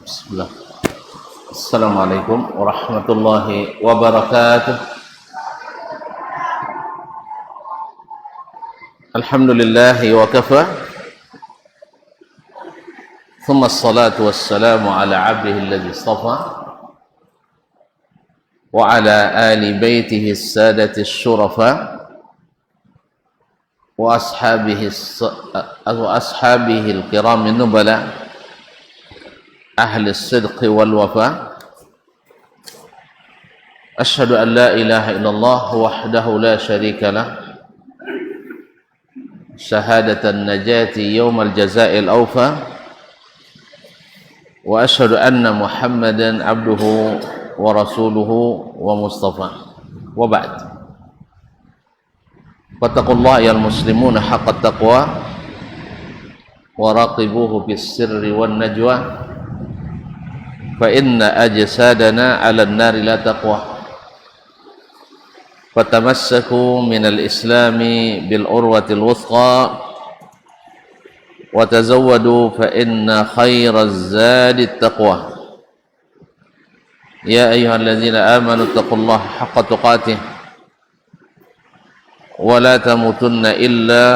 Bismillah. Assalamualaikum warahmatullahi wabarakatuh. Alhamdulillahi wa kafa. Thumma assalatu wassalamu ala abdihi alladhi istafa wa ala ali baitihi as-sadati asy-syurafa wa ashabihi al-kiram an-nubala أهل الصدق والوفاء أشهد أن لا إله إلا الله وحده لا شريك له شهادة النجاة يوم الجزاء الأوفى وأشهد أن محمدا عبده ورسوله ومصطفى وبعد فاتقوا الله يا المسلمون حق التقوى وراقبوه بالسر والنجوى فإن أجسادنا على النار لا تقوى فتمسكوا من الإسلام بالعروة الوثقى وتزودوا فإن خير الزاد التقوى يا أيها الذين آمنوا اتقوا الله حق تقاته ولا تموتن إلا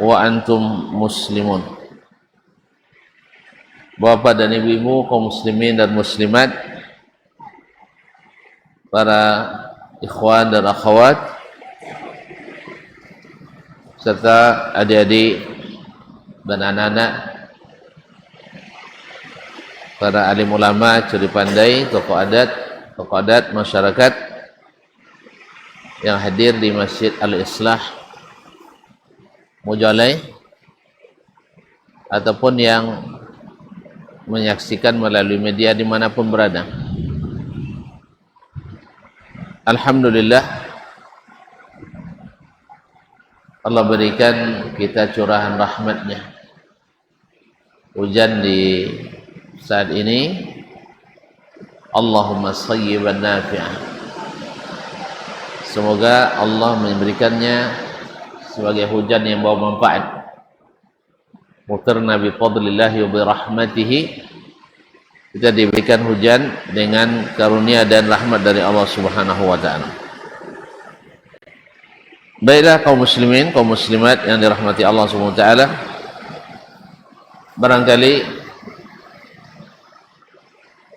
وأنتم مسلمون. Bapak dan ibu-ibu, kaum muslimin dan muslimat, para ikhwan dan akhwat, serta adik-adik dan anak-anak, para alim ulama, curi pandai, tokoh adat masyarakat yang hadir di Masjid Al-Islah Mujalai ataupun yang menyaksikan melalui media dimanapun berada. Alhamdulillah, Allah berikan kita curahan rahmatnya. Hujan di saat ini, Allahumma sayyiban nafi'ah. Semoga Allah memberikannya sebagai hujan yang bawa manfaat. Mutirna bi fadlillahi wa bi rahmatihi, kita diberikan hujan dengan karunia dan rahmat dari Allah Subhanahu wa taala. Baiklah kaum muslimin, kaum muslimat yang dirahmati Allah Subhanahu wa taala, barangkali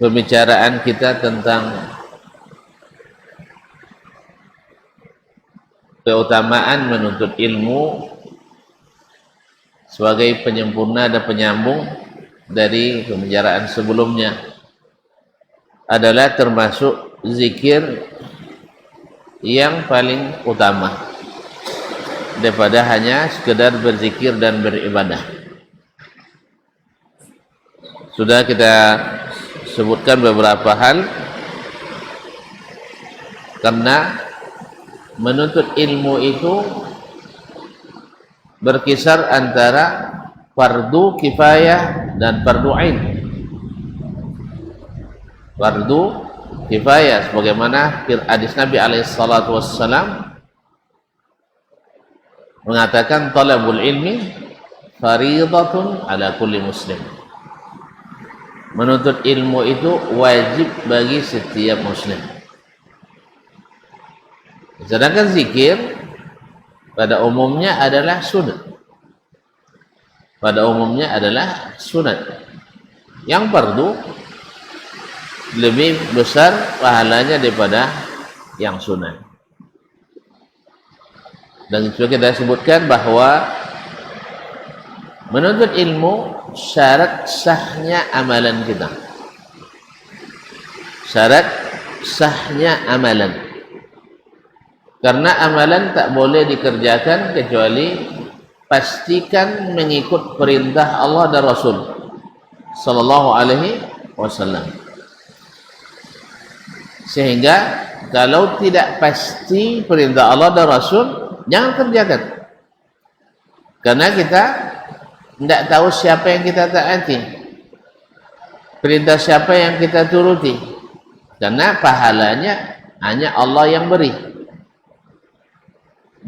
pembicaraan kita tentang keutamaan menuntut ilmu sebagai penyempurna dan penyambung dari pembicaraan sebelumnya adalah termasuk zikir yang paling utama daripada hanya sekedar berzikir dan beribadah. Sudah kita sebutkan beberapa hal, karena menuntut ilmu itu berkisar antara fardu kifayah dan fardu ain. Fardu kifayah sebagaimana hadis Nabi alaihi salatu wassalam mengatakan talabul ilmi fariidatun ala kulli muslim. Menuntut ilmu itu wajib bagi setiap muslim. Sedangkan zikir pada umumnya adalah sunat. Pada umumnya adalah sunat. Yang fardu lebih besar pahalanya daripada yang sunat. Dan sudah kita sebutkan bahwa menuntut ilmu syarat sahnya amalan kita. Syarat sahnya amalan. Karena amalan tak boleh dikerjakan kecuali pastikan mengikut perintah Allah dan Rasul sallallahu alaihi wasallam. Sehingga kalau tidak pasti perintah Allah dan Rasul, jangan kerjakan. Karena kita tidak tahu siapa yang kita taati, perintah siapa yang kita turuti. Karena pahalanya hanya Allah yang beri.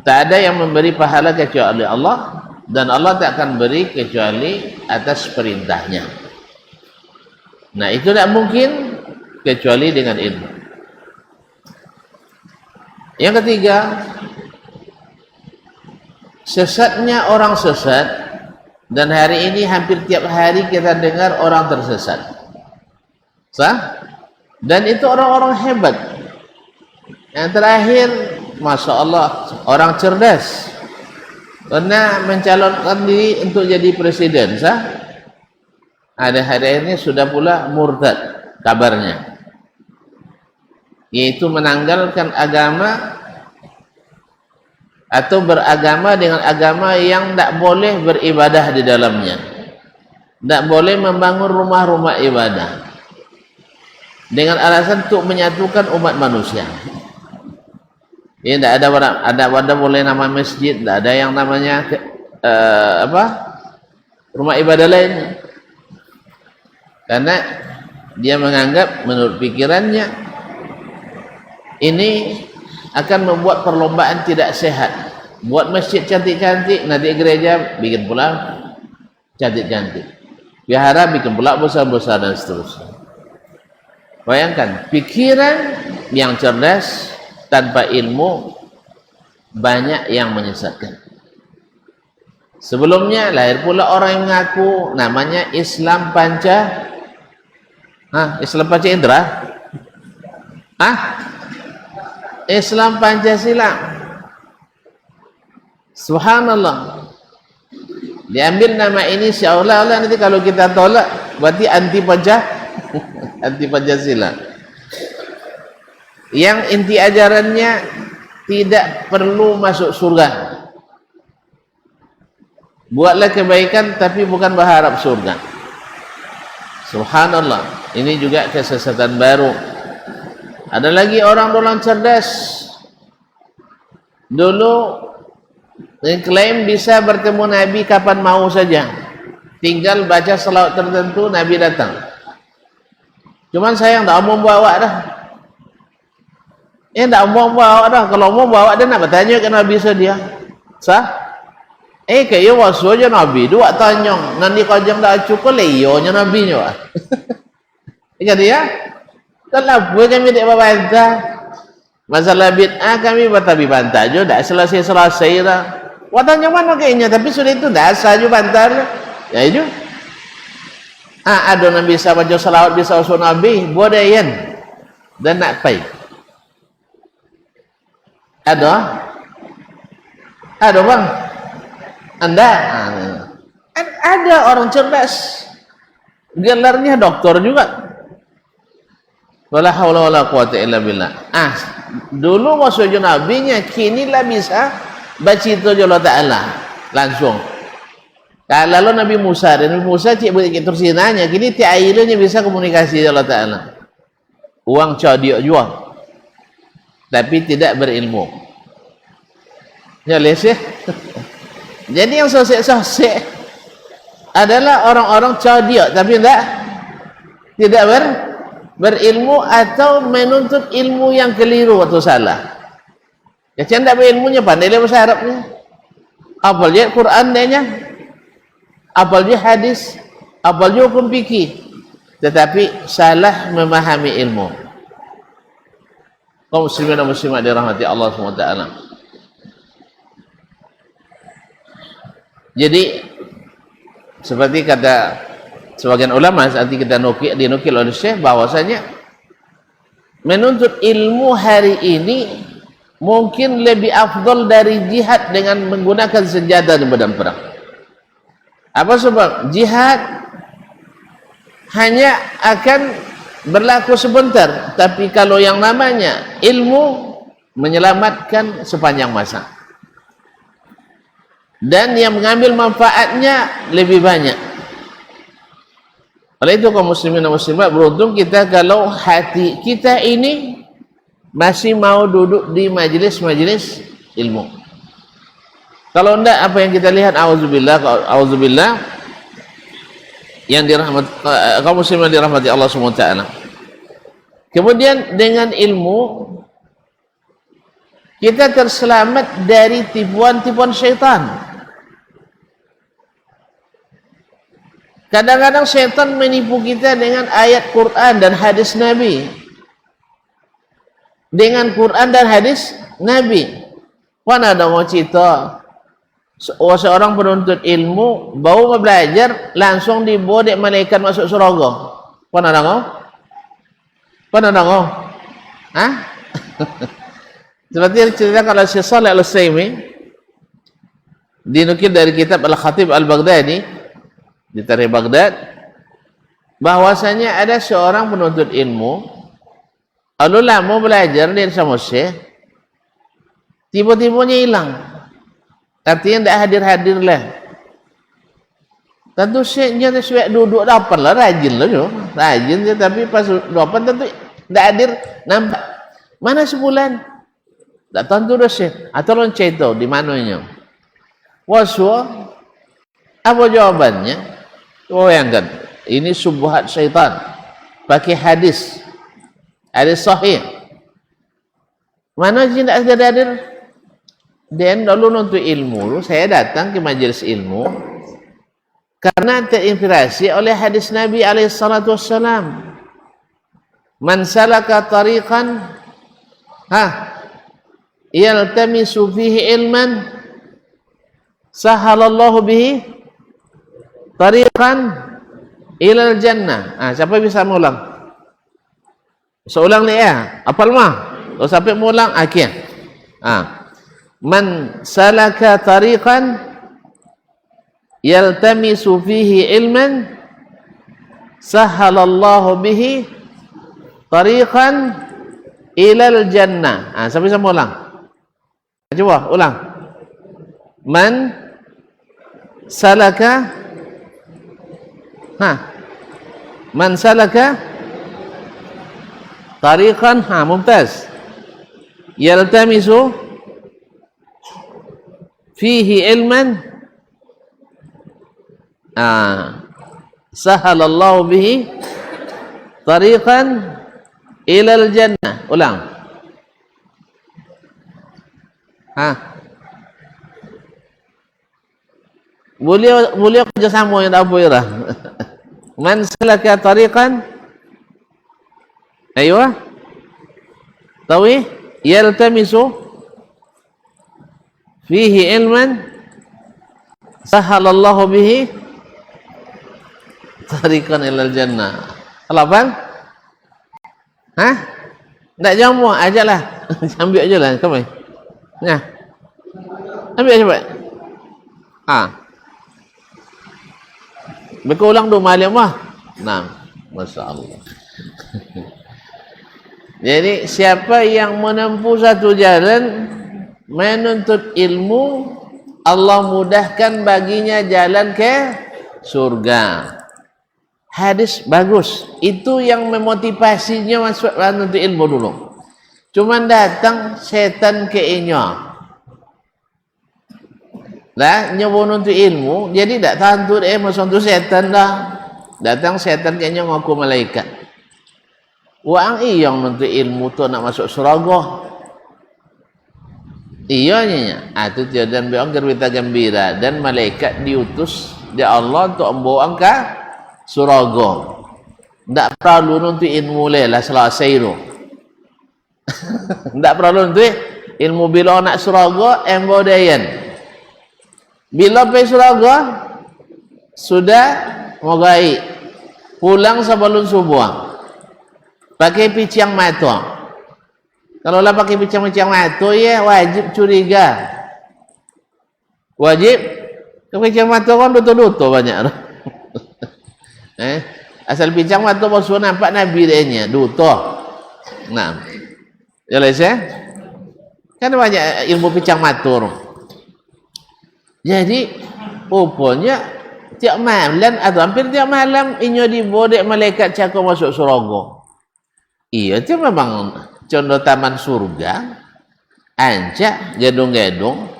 Tak ada yang memberi pahala kecuali Allah, dan Allah tak akan beri kecuali atas perintahnya. Nah, itu tak mungkin kecuali dengan ilmu. Yang ketiga, sesatnya orang sesat, dan hari ini hampir tiap hari kita dengar orang tersesat. Sah? Dan itu orang-orang hebat. Yang terakhir, Masya Allah, orang cerdas, karena mencalonkan diri untuk jadi presiden. Sah? Ada hari ini sudah pula murtad kabarnya, yaitu menanggalkan agama atau beragama dengan agama yang tidak boleh beribadah di dalamnya, tidak boleh membangun rumah-rumah ibadah, dengan alasan untuk menyatukan umat manusia. Ya, tidak ada boleh nama masjid, tidak ada yang namanya rumah ibadah lainnya, karena dia menganggap menurut pikirannya ini akan membuat perlombaan tidak sehat. Buat masjid cantik-cantik, nanti gereja bikin pula cantik-cantik, wihara bikin pula besar-besar, dan seterusnya. Bayangkan, pikiran yang cerdas tanpa ilmu banyak yang menyesatkan. Sebelumnya lahir pula orang yang mengaku namanya Islam Panca Islam Panca Indra, Islam Pancasila. Subhanallah, diambil nama ini seolah-olah nanti kalau kita tolak berarti anti Pancasila. Yang inti ajarannya tidak perlu masuk surga, buatlah kebaikan tapi bukan berharap surga. Subhanallah, ini juga kesesatan baru. Ada lagi orang cerdas, dulu klaim bisa bertemu Nabi kapan mau saja, tinggal baca selawat tertentu Nabi datang. Cuman saya tidak mau bawa dah. Tak mau bawa dah. Kalau mau bawa dia nak bertanya ke Nabi saja. Sah? Kayak wasu aja Nabi dua tanyong nanti kajang dah cukup leyonya Nabi nyo. Jadi ya, kenapa kami tidak berbantah masalah bid'ah, kami batabi bantah jo, dah selesai dah. Watanya mana kayaknya, tapi sudah itu dah saja bantar. Ya itu. Ada Nabi bisa baca salawat, bisa usul Nabi, bodayan dan nak pai. Ada bang, anda ada orang cerdas, gelarnya doktor juga. Wala haula wala quwata illa billah. Dulu maksudnya nabinya, kinilah bisa baca itu Allah Ta'ala langsung. Kalau Nabi Musa cik boleh tersinanya, kini tiap airnya bisa komunikasi Allah Ta'ala. Uang cadiak jual, tapi tidak berilmu. Ya leseh. Jadi yang sosek adalah orang-orang cadiak tapi tidak berilmu atau menuntut ilmu yang keliru atau salah. Ya tidak berilmunya, pandai dia bahasa Arabnya, apal dia Quran dia, apal dia hadis, apal dia hukum fikih, tetapi salah memahami ilmu. Kaum muslimin dan muslimat dirahmati Allah SWT. Jadi seperti kata sebagian ulama, nanti kita dinukil oleh Syekh, bahwasanya menuntut ilmu hari ini mungkin lebih afdal dari jihad dengan menggunakan senjata di medan perang. Apa sebab? Jihad hanya akan berlaku sebentar, tapi kalau yang namanya ilmu menyelamatkan sepanjang masa. dan yang mengambil manfaatnya lebih banyak. Oleh itu kaum muslimin dan muslimat, beruntung kita kalau hati kita ini masih mau duduk di majlis-majlis ilmu. Kalau enggak, apa yang kita lihat, auzubillah, yang dirahmati kaum muslimin dirahmati Allah Subhanahu wa taala. Kemudian dengan ilmu kita terselamat dari tipuan-tipuan syaitan. Kadang-kadang syaitan menipu kita dengan ayat Quran dan hadis Nabi. Dengan Quran dan hadis Nabi. Mana ada mau cerita seorang penuntut ilmu baru belajar langsung dibawa dek malaikat masuk surga. Mana ada mau? Mana ada mau? Hah? Seperti yang ceritakan oleh Syekh Shalih Al-Utsaimin, dinukil dari kitab Al-Khatib Al-Baghdadi di Tarikh Baghdad, bahwasanya ada seorang penuntut ilmu lalu lama belajar dia sama Syekh, tiba-tibanya hilang, artinya tidak hadir-hadir lah. Tentu Syekhnya sesuai duduk dapat lah, rajin dia, tapi pas dapat tentu tidak hadir, nampak mana sebulan tak tentu dah Syekh atau lonceng itu di mananya. Waswa apa jawabannya? Bayangkan, ini subhat syaitan pakai hadis sahih. Mana sih tidak hadir? Dan lalu nuntut ilmu, saya datang ke majelis ilmu karena terinspirasi oleh hadis Nabi alaihissalatu wassalam. Man salaka tariqan yaltamisu fihi ilman sahalallahu bihi tariqan ilal jannah. Siapa bisa mengulang? Seulang ni ya, apal mah. Kalau sampai mengulang akhir. Man salaka tariqan yaltamisu fihi ilman sahalallahu bihi tariqan ilal jannah. Siapa bisa mengulang? Coba ulang. Man salaka man salaka tariqan mumtaz yaltamisu fihi ilman sahalallahu bihi tariqan ilal jannah. Ulang. Boleh kerjasama yang tak apa ya. Man salaka tariqan tawi yaltamisu fihi ilman sahalallahu bihi tariqan ilal jannah. Halapan? Tak jamu ajalah. Ambil ajalah kamu. Nah. Ambil coba. Berulang dua malam mah. Masya-Allah. Jadi siapa yang menempuh satu jalan menuntut ilmu, Allah mudahkan baginya jalan ke surga. Hadis bagus. Itu yang memotivasinya masuk menuntut ilmu dulu. Cuman datang setan ke inya. Lah nyoba nuntut ilmu, jadi tak tahu masuk tu setan dah. Datang setan kayaknya ngaku malaikat. Wang yang nuntut ilmu tu nak masuk surga. Iyanya, itu dan berangkat berita gembira dan malaikat diutus di Allah untuk membawa ke surga. Tak perlu nuntut ilmu lah selesai tu. Tak perlu nuntut ilmu bila nak surga embodian. Bila pergi surga sudah mau gaib, pulang sebelum subuh, pakai picang mata. Kalau lah pakai picang mata ya wajib curiga. Wajib picang mata kan duto-duto banyak. Asal picang mata boswa nampak Nabi dia duto. Jelas ya? Kan banyak ilmu picang mata. Jadi rupanya tiap malam atau hampir tiap malam inyo dibodek malaikat cakap masuk surga. Iya itu memang contoh taman surga. Ancak gedung-gedung.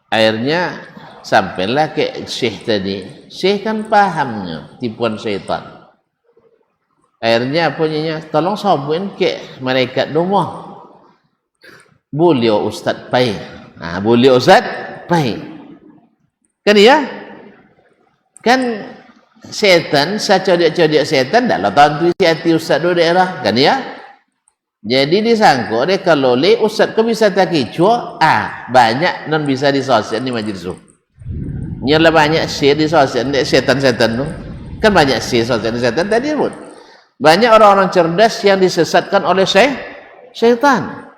Akhirnya sampailah ke Syekh tadi. Syekh kan pahamnya tipuan syaitan. Akhirnya punyanya tolong sabuin ke malaikat rumah. Boleh Ustaz pai. Nah, boleh Ustaz pai. Kan ya? Kan setan, sacodik-codik setan dah lah tentu isi hati Ustaz tu daerah. Kan ya? Jadi disangka dia kalau le Ustaz kau bisa tak kicau, banyak non bisa di sosial ni majlis tu. Nyalah banyak share di sosial setan-setan tu. Kan banyak share sosial setan tadi pun. Banyak orang-orang cerdas yang disesatkan oleh syaitan.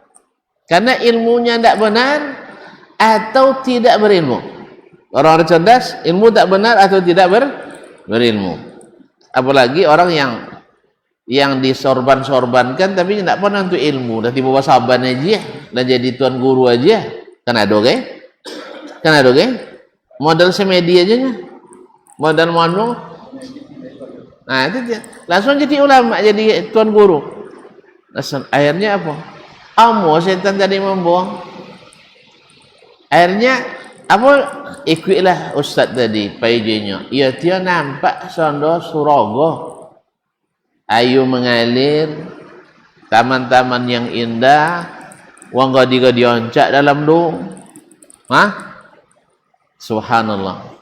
Karena ilmunya tidak benar atau tidak berilmu. Orang-orang cerdas, ilmu tak benar atau tidak berilmu. Apalagi orang yang disorban-sorbankan tapi tidak pernah untuk ilmu. Dah tiba-tiba saban aja, dah jadi tuan guru aja. Kan ada ke? Kan ada ke? Modal semedia aja nya. Modal manu. Nah, itu dia. Langsung jadi ulama, jadi tuan guru. Akhirnya apa? Setan tadi membuang. Akhirnya apa? Ikutlah Ustaz tadi paijenya. Ya dia nampak sondo surga. Ayu mengalir, taman-taman yang indah, wang gadi-gadi oncak dalam dong. Subhanallah.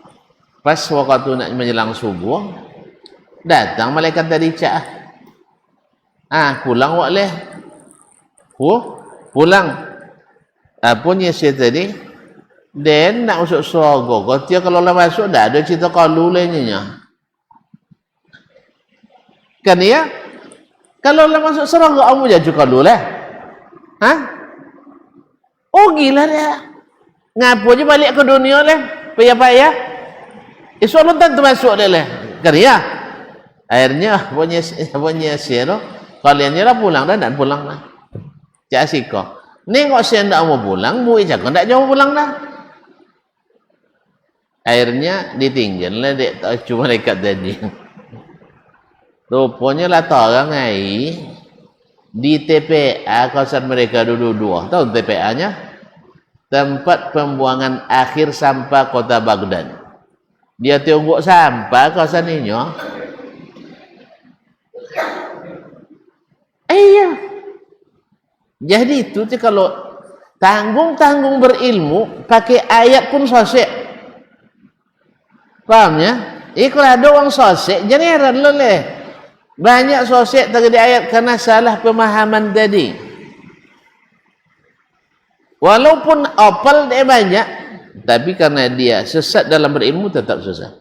Pas waktu nak menjelang subuh, datang malaikat tadi cak. Pulang wak leh. Pulang. Punya saya tadi, dan nak masuk surga. Kau tiap kalau lah masuk, dah ada cerita kalu lainnya. Kan ya? Kalau lah masuk surga, kamu jaju kalu lah. Oh gila dia. Ngapu aja balik ke dunia lah. Payah-payah. Isu Allah tentu masuk dia lah. Kan ya? Akhirnya punya saya kalian lah pulang dah dan pulang lah. Cak siko. Nengok saya tidak mau pulang, bui cakap tidak jauh pulang dah. Akhirnya ditinggal lah dek cuma malaikat tadi. Rupanya lah orang ai di TPA kawasan mereka dua. Tahu TPA-nya? Tempat pembuangan akhir sampah kota Baghdad. Dia tunggu sampah kawasan ini. Iya. Jadi itu kalau tanggung berilmu pakai ayat pun sosek. Paham ya? Kalau ada orang sosek, jangan heran leleh. Banyak sosek terjadi ayat karena salah pemahaman tadi. Walaupun opal dia banyak, tapi karena dia sesat dalam berilmu tetap sesat.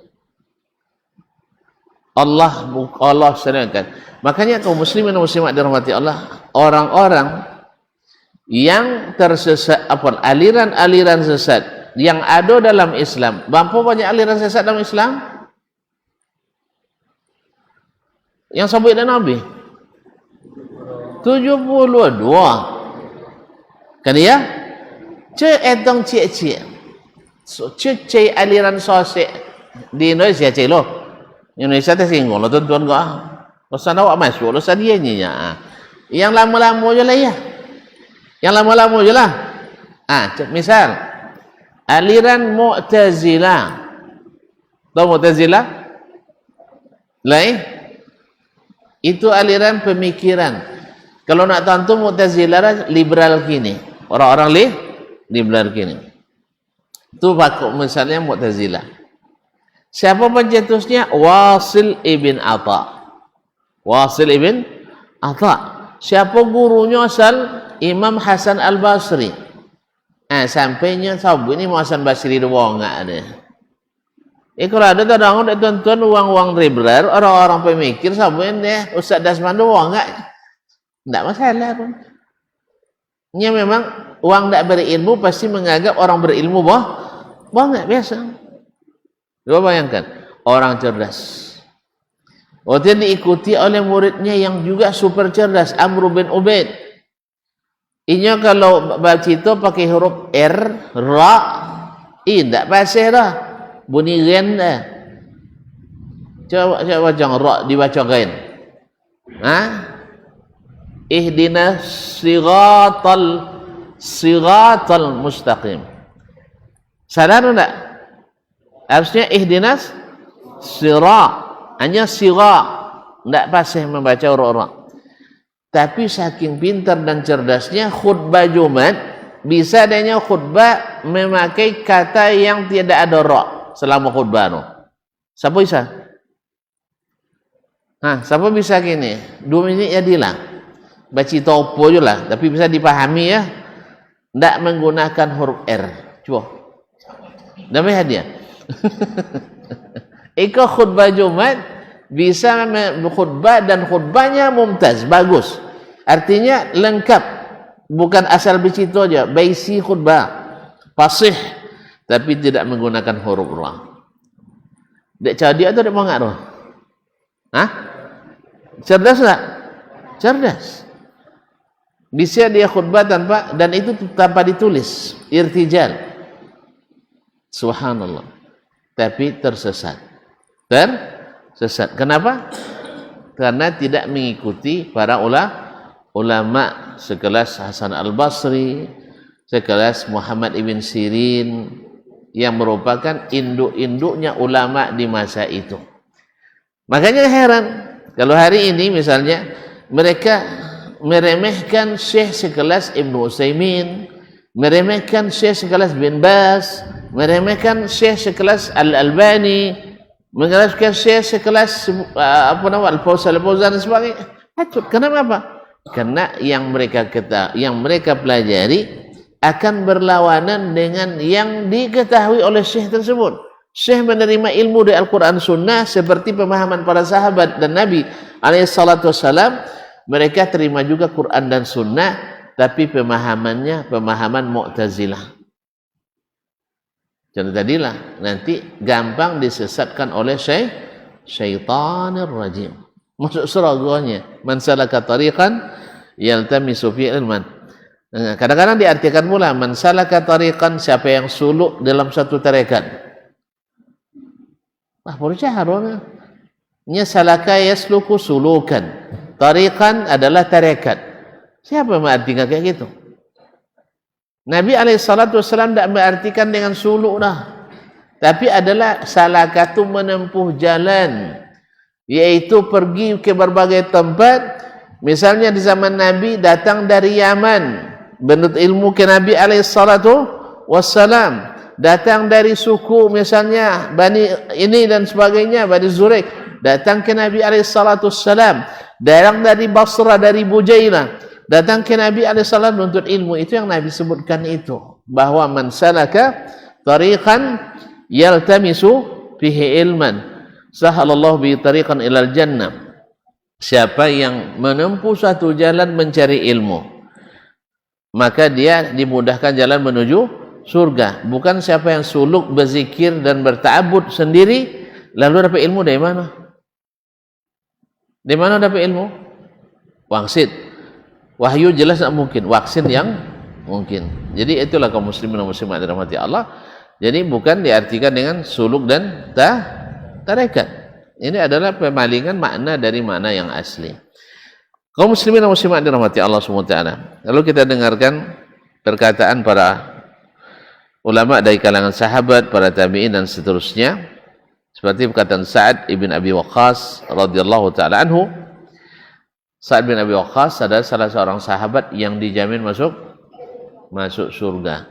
Allah sedangkan. Makanya kaum muslimin dan muslimat dirahmati Allah, orang-orang yang tersesat aliran-aliran sesat yang ada dalam Islam. Berapa banyak aliran sesat dalam Islam? Yang sampai dan Nabi 72. Kan ya? Etong cik-cik. Cik aliran sosek di Indonesia cik lo. Indonesia tersinggung lo tuan-tuan kau. Losan awak masuk, losan dia nya. Yang lama-lama je lah ya. Yang lama-lama je lah. Misal aliran Mu'tazilah. Tahu Mu'tazilah? Lain? Itu aliran pemikiran. Kalau nak tahu Mu'tazilah liberal kini. Orang-orang liberal kini. Itu bakuk misalnya Mu'tazilah. Siapa pencetusnya? Wasil ibn Atha. Wasil ibn Atha. Siapa gurunya asal? Imam Hasan Al-Basri. Sampainya sabu ini Hasan Basri doang enggak ada. Kalau ada tuan-tuan uang-uang liberal, orang-orang pemikir sabu ini Ustaz Dasman doang enggak masalah pun. Nya memang uang tidak berilmu pasti menganggap orang berilmu enggak biasa. Coba bayangkan orang cerdas. Dia diikuti oleh muridnya yang juga super cerdas, Amr bin Ubaid. Inya kalau baca itu pakai huruf R, Ra, Tak pasih dah. Bunyi ren dah. Coba baca ra dibaca ren. Ihdinas siratal mustaqim. Sadar tak? Harusnya ihdinas sirat. Hanya sirat. Tak pasih membaca ra. Tapi saking pintar dan cerdasnya khutbah Jumat bisa adanya khutbah memakai kata yang tidak ada ra selama khutbah tu. Siapa bisa? Siapa bisa gini? 2 minit jadilah. Baca topo je lah, tapi bisa dipahami ya. Tak menggunakan huruf R. Cuba. Dami hadiah. Ikut khutbah Jumat bisa khutbah dan khutbahnya mumtaz, bagus. Artinya lengkap, bukan asal bercerita aja, baisi khutbah, fasih, tapi tidak menggunakan huruf ra. Dek cerdik atau dek mangak tu? Cerdas tak? Cerdas. Bisa dia khutbah dan itu tanpa ditulis, irtijal. Subhanallah. Tapi tersesat. Kenapa? Karena tidak mengikuti para ulama sekelas Hasan Al-Basri, sekelas Muhammad Ibn Sirin yang merupakan induk-induknya ulama di masa itu. Makanya heran kalau hari ini misalnya mereka meremehkan syekh sekelas Ibnu Utsaimin, meremehkan syekh sekelas Bin Baz, meremehkan syekh sekelas Al-Albani, meremehkan syekh sekelas Al-Fauzan dan sebagainya. Kenapa? Karena yang mereka pelajari akan berlawanan dengan yang diketahui oleh syekh tersebut. Syekh menerima ilmu dari Al-Quran Sunnah seperti pemahaman para sahabat dan Nabi SAW. Mereka terima juga Quran dan Sunnah, tapi pemahamannya pemahaman Mu'tazilah. Jadi tadilah nanti gampang disesatkan oleh syaitanir rajim. Masuk suraganya, man salaka tariqan yaltamisu fi ilman. Kadang-kadang diartikan pula man salaka tariqan, siapa yang suluk dalam satu tarekat. Berjaharnya. Nya salaka yasluku sulukan. Tariqan adalah tarekat. Siapa mengartikan kayak gitu? Nabi SAW tidak mengartikan dengan suluk dah. Tapi adalah salakatu menempuh jalan, yaitu pergi ke berbagai tempat. Misalnya di zaman Nabi datang dari Yaman, menuntut ilmu ke Nabi SAW, datang dari suku misalnya Bani ini dan sebagainya, Bani Zuraik, datang ke Nabi SAW, datang dari Basra, dari Bujailah, datang ke Nabi SAW menuntut ilmu. Itu yang Nabi sebutkan itu, bahwa man salaka tariqan yaltamisu fihi ilman sahalallahu bi tariqan ilal jannah. Siapa yang menempuh suatu jalan mencari ilmu, maka dia dimudahkan jalan menuju surga. Bukan siapa yang suluk berzikir dan berta'abbud sendiri lalu dapat ilmu dari mana? Dari mana dapat ilmu? Wangsit. Wahyu jelas tak mungkin, waksin yang mungkin. Jadi itulah kaum muslimin dan muslimat dirahmati Allah. Jadi bukan diartikan dengan suluk dan tarekat. Ini adalah pemalingan makna dari makna yang asli. Kaum muslimin dan muslimat dirahmati Allah SWT. Lalu kita dengarkan perkataan para ulama dari kalangan sahabat, para tabi'in dan seterusnya. Seperti perkataan Sa'ad ibn Abi Waqqas radhiyallahu ta'ala anhu. Sa'ad bin Abi Waqqas adalah salah seorang sahabat yang dijamin masuk surga.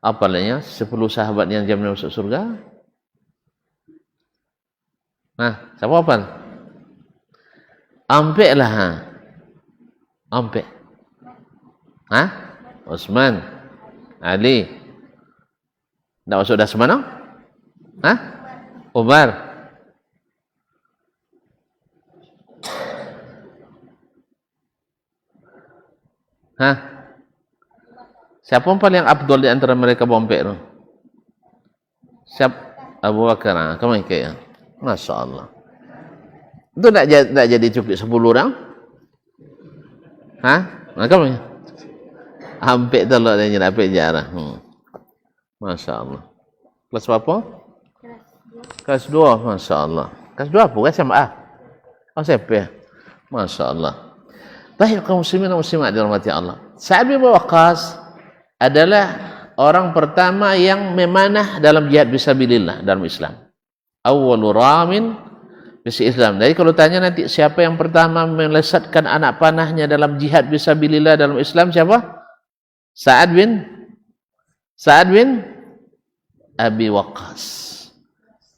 Apa namanya? 10 sahabat yang dijamin masuk surga. Siapa apa? Ampek lah. Ampek. Utsman, Ali. Tak masuk dah semana? Umar. Siapa yang paling abdul di antara mereka bompek tu? Siapa? Abu Bakar. Kamu ikut? Masya Allah. Itu tak jadi cuplik 10 orang? Kamu? Hampir telur dan nyerapik jarah. Masya Allah. Kelas berapa? Kelas 2. Masya Allah. Kelas 2 apa? SMA? Oh, SMP. Masya Allah. Baik, kaum muslimin dan muslimat dirahmati Allah. Sa'ad bin Abi Waqqas adalah orang pertama yang memanah dalam jihad fisabilillah dalam Islam. Awwalu ramin fi Islam. Jadi kalau tanya nanti siapa yang pertama melesatkan anak panahnya dalam jihad fisabilillah dalam Islam, siapa? Sa'ad bin Abi Waqqas.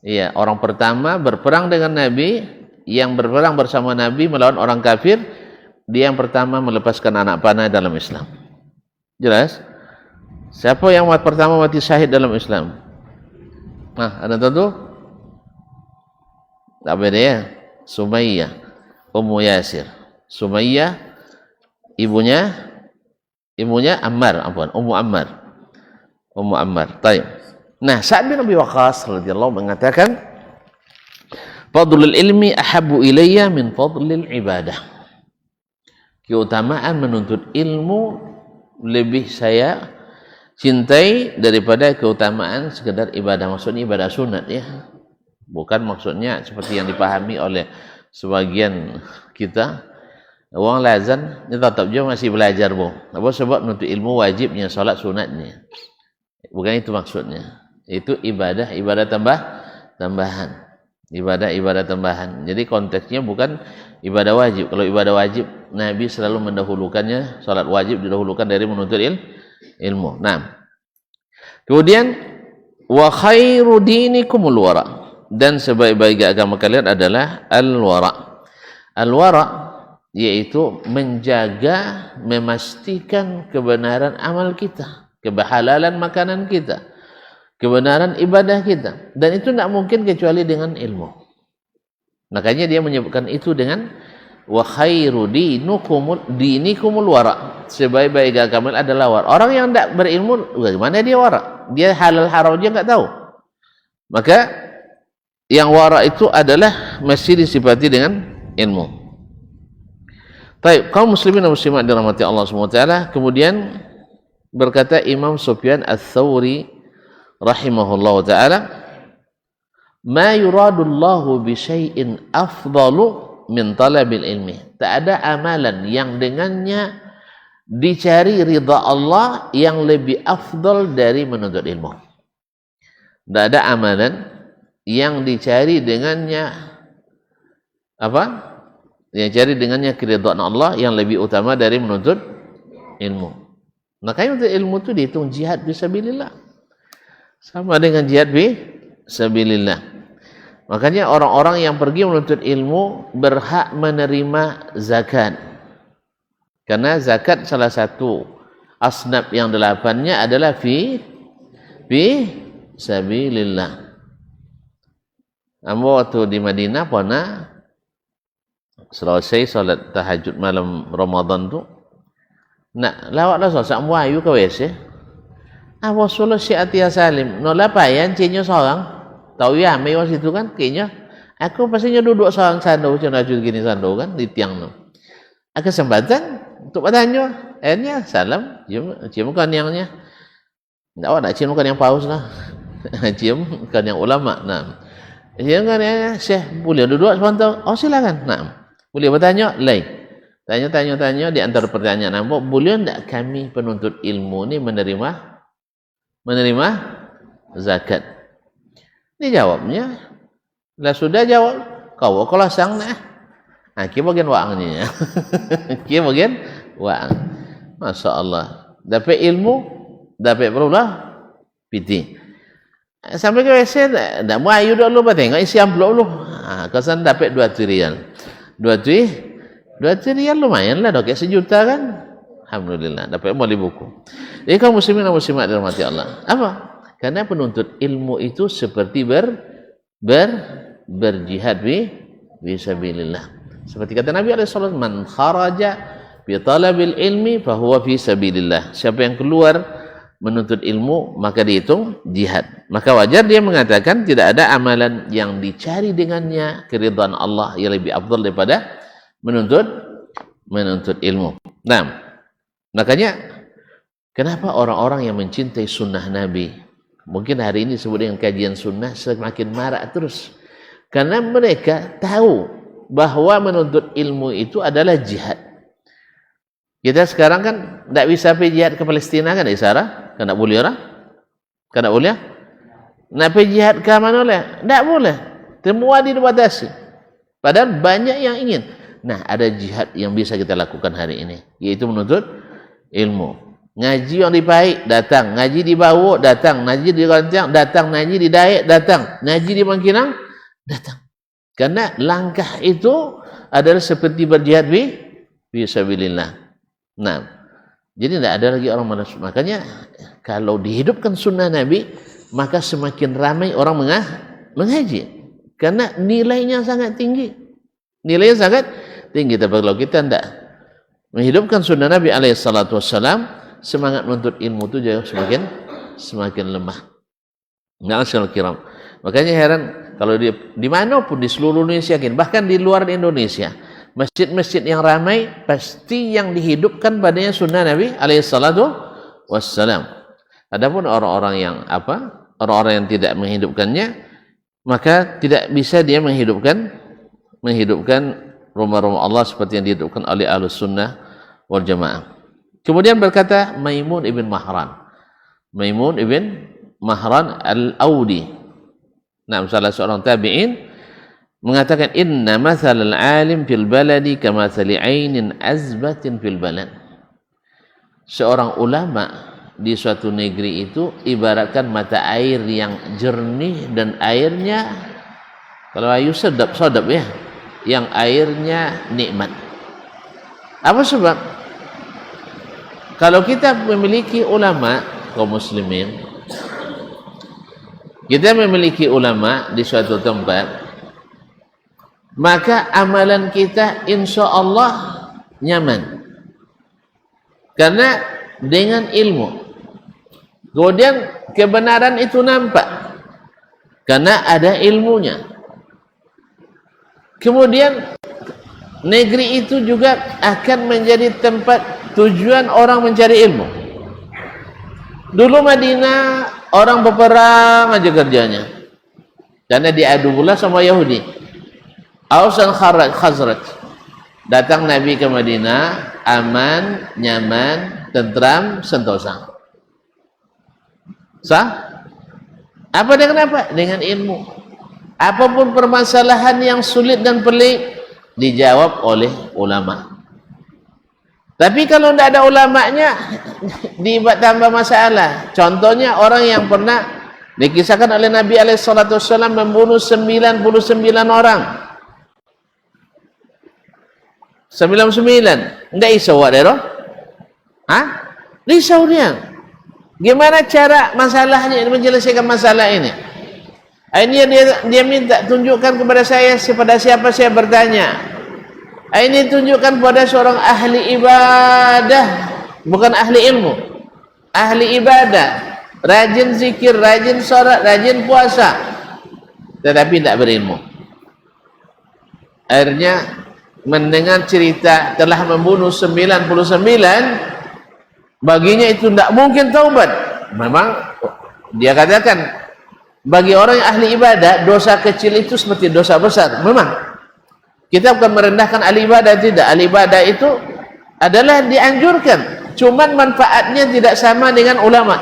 Iya, orang pertama berperang dengan Nabi, yang berperang bersama Nabi melawan orang kafir, dia yang pertama melepaskan anak panah dalam Islam. Jelas? Siapa yang pertama mati syahid dalam Islam? Nah, ada tahu? Tak beda ya? Sumayyah, Ummu Yasir. Sumayyah ibunya Ammar, Ummu Ammar. Baik. Nah, Sa'ad bin Abi Waqqas radhiyallahu mengatakan, "Fadlul ilmi ahabbu ilayya min fadlil ibadah." Keutamaan menuntut ilmu lebih saya cintai daripada keutamaan sekedar ibadah. Maksudnya ibadah sunat ya. Bukan maksudnya seperti yang dipahami oleh sebagian kita. Orang lazan, dia tetap je masih belajar boh. Apa sebab menuntut ilmu wajibnya salat sunatnya. Bukan itu maksudnya. Itu ibadah tambahan. Ibadah tambahan. Jadi konteksnya bukan ibadah wajib. Kalau ibadah wajib, Nabi selalu mendahulukannya, salat wajib didahulukan dari menuntut ilmu. Nah. Kemudian wa khairu dinikumul wara. Dan sebaik-baik agama kalian adalah al-wara. Al-wara yaitu menjaga, memastikan kebenaran amal kita, kehalalan makanan kita, kebenaran ibadah kita, dan itu tidak mungkin kecuali dengan ilmu. Makanya dia menyebutkan itu dengan wa khairu dinikumul wara. Sebaik-baik agama adalah wara. Orang yang tidak berilmu, bagaimana dia wara? Dia halal haram dia enggak tahu. Maka yang wara itu adalah mesti disifati dengan ilmu. Baik, kaum muslimin dan muslimat dirahmati Allah Subhanahu wa taala. Kemudian berkata Imam Sufyan Ats-Tsauri rahimahullah ta'ala, ma yuradullahu bi syai'in afdalu min talabil ilmi. Tak ada amalan yang dengannya dicari ridha Allah yang lebih afdal dari menuntut ilmu. Tak ada amalan yang dicari dengannya apa? Yang cari dengannya keridhaan Allah yang lebih utama dari menuntut ilmu. Makanya untuk ilmu itu dihitung jihad fisabilillah. Sama dengan jihad fisabilillah. Makanya orang-orang yang pergi menuntut ilmu berhak menerima zakat. Karena zakat salah satu asnaf yang 8-nya adalah fi sabilillah. Ambo waktu di Madinah pernah selesai salat tahajud malam Ramadan tu nak lawaklah sosak muayu ke WC. Apa solo si Atia Salim nola payan cinyo seorang tahu ya mewah situ kan kayaknya aku pastinya duduk seorang sando cenajud gini sando kan di tiang no. Aku kesempatan untuk bertanya akhirnya salam cium kan yangnya ndak ada cium kan yang paus lah cium kan yang ulama. Nah cium kan ya Syekh boleh duduk sebentar. Oh silakan. Nah boleh bertanya lain. Tanya di antara pertanyaan nampak boleh enggak kami penuntut ilmu ni menerima zakat? Ini jawabnya lah sudah jawab kau kalau sang nah. Kia bagian wangnya. Kia bagian wang. Masya Allah. Dapat ilmu, dapat berulah piti. Sampai ke WC dah mau ayu dulu tengok isi amplop lu. Kesan dapat 2 rial. 2 rial lumayan lah, kayak 1 juta kan. Alhamdulillah, dapat beli buku. Jadi kaum muslimin dan muslimat dirahmati Allah. Apa? Karena penuntut ilmu itu seperti berjihad fisabilillah. Seperti kata Nabi SAW, man kharaja bi talabil ilmi fahuwa fi sabilillah. Siapa yang keluar menuntut ilmu maka dihitung jihad. Maka wajar dia mengatakan tidak ada amalan yang dicari dengannya keridhaan Allah yang lebih afdal daripada menuntut ilmu. Nah, makanya kenapa orang-orang yang mencintai sunnah Nabi Mungkin hari ini disebut dengan kajian sunnah semakin marak terus. Karena mereka tahu bahwa menuntut ilmu itu adalah jihad. Kita sekarang kan tidak bisa pergi jihad ke Palestina kan, Sarah? Kan tak boleh orang? Kan tak boleh? Nak pergi jihad ke mana boleh? Tak boleh. Semua dibatasi. Padahal banyak yang ingin. Nah, ada jihad yang bisa kita lakukan hari ini, yaitu menuntut ilmu. Ngaji yang di Pahit, datang. Ngaji di Bawok, datang. Ngaji di Rantiang, datang. Ngaji di Dayak, datang. Ngaji di Bangkinang, datang. Karena langkah itu adalah seperti berjihad fisabilillah. Nah, jadi tidak ada lagi orang malas. Makanya kalau dihidupkan sunnah Nabi, maka semakin ramai orang mengaji. Karena nilainya sangat tinggi. Nilainya sangat tinggi. Tapi kalau kita tidak menghidupkan sunnah Nabi SAW, semangat menuntut ilmu itu jauh semakin lemah. Ma'asyarul kiram. Makanya heran kalau di mana pun di seluruh Indonesia, bahkan di luar Indonesia, masjid-masjid yang ramai pasti yang dihidupkan padanya sunnah Nabi SAW. Adapun orang-orang yang orang-orang yang tidak menghidupkannya, maka tidak bisa dia menghidupkan rumah-rumah Allah seperti yang dihidupkan oleh Ahlus Sunnah wal Jamaah. Kemudian berkata Maimun ibn Mahran al-Audi. Nah, salah seorang tabi'in mengatakan inna mathalal alim fil baladi kamathali ainin azbatin fil balad. Seorang ulama di suatu negeri itu ibaratkan mata air yang jernih dan airnya kalau air sedap ya, yang airnya nikmat. Apa sebab? Kalau kita memiliki ulama kaum muslimin, kita memiliki ulama di suatu tempat, maka amalan kita insya Allah nyaman. Karena dengan ilmu. Kemudian kebenaran itu nampak. Karena ada ilmunya. Kemudian negeri itu juga akan menjadi tempat tujuan orang mencari ilmu. Dulu Madinah orang berperang aja kerjanya. Karena diadu pula sama Yahudi. Aus dan Khazraj. Datang Nabi ke Madinah, aman, nyaman, tentram, sentosa. Sah? Apa dan kenapa? Dengan ilmu. Apapun permasalahan yang sulit dan pelik dijawab oleh ulama. Tapi kalau tidak ada ulamanya, dibuat tambah masalah. Contohnya orang yang pernah dikisahkan oleh Nabi SAW membunuh 99 orang. 99. Tidak risau dia roh? Risau dia. Gimana cara masalahnya, menyelesaikan masalah ini? Akhirnya dia minta, tunjukkan kepada saya kepada siapa saya bertanya. Ini tunjukkan pada seorang ahli ibadah, bukan ahli ilmu. Ahli ibadah, rajin zikir, rajin salat, rajin puasa, tetapi tidak berilmu. Akhirnya mendengar cerita telah membunuh 99, baginya itu tidak mungkin taubat. Memang dia katakan bagi orang yang ahli ibadah, dosa kecil itu seperti dosa besar. Memang kita bukan merendahkan ahli ibadah, tidak. Ahli ibadah itu adalah dianjurkan, cuman manfaatnya tidak sama dengan ulama.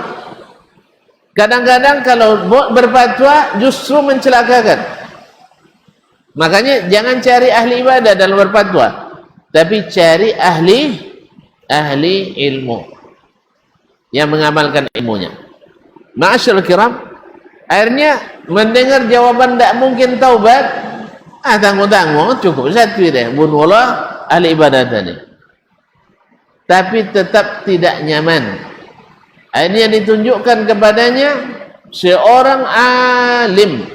Kadang-kadang kalau berfatwa justru mencelakakan. Makanya jangan cari ahli ibadah dalam berfatwa, tapi cari ahli ilmu yang mengamalkan ilmunya. Ma'asyarul kiram, akhirnya mendengar jawaban tidak mungkin taubat. Tanggung-tanggung cukup satu deh, bunuhlah ahli ibadah tadi. Tapi tetap tidak nyaman. Akhirnya ditunjukkan kepadanya seorang alim.